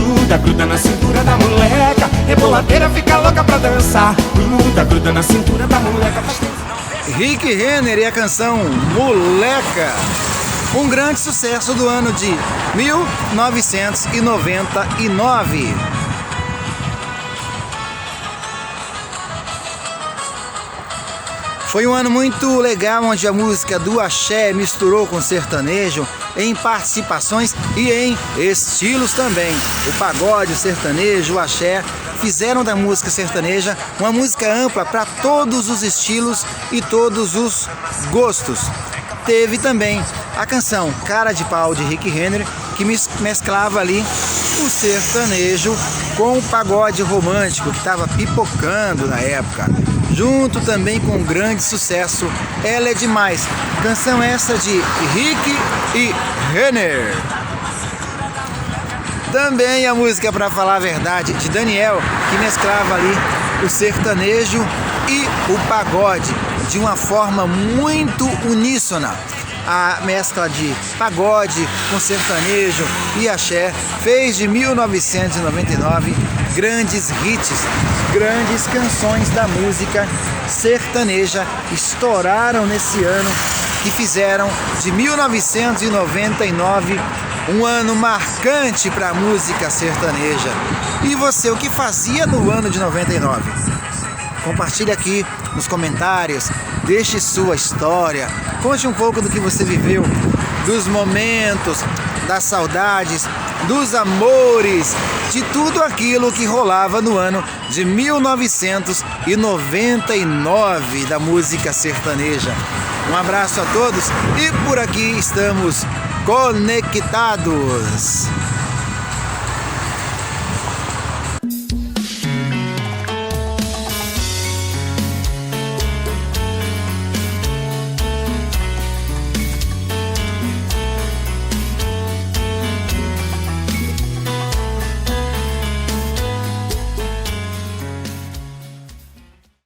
Gruda, gruda na cintura da moleca, reboladeira fica louca pra dançar. Gruda, gruda na cintura da moleca. Rick Renner e a canção Moleca, um grande sucesso do ano de 1999. Foi um ano muito legal, onde a música do axé misturou com sertanejo em participações e em estilos também. O pagode, o sertanejo, o axé fizeram da música sertaneja uma música ampla para todos os estilos e todos os gostos. Teve também a canção Cara de Pau de Rick Renner, que mesclava ali o sertanejo com o pagode romântico que estava pipocando na época. Junto também com um grande sucesso, Ela é Demais, canção essa de Rick e Renner. Também a música Pra Falar a Verdade, de Daniel, que mesclava ali o sertanejo e o pagode de uma forma muito uníssona. A mescla de pagode com sertanejo e axé fez de 1999 grandes hits, grandes canções da música sertaneja estouraram nesse ano, que fizeram de 1999 um ano marcante para a música sertaneja. E você, o que fazia no ano de 99? Compartilhe aqui nos comentários, deixe sua história, conte um pouco do que você viveu, dos momentos, das saudades, dos amores, de tudo aquilo que rolava no ano de 1999 da música sertaneja. Um abraço a todos e por aqui estamos conectados.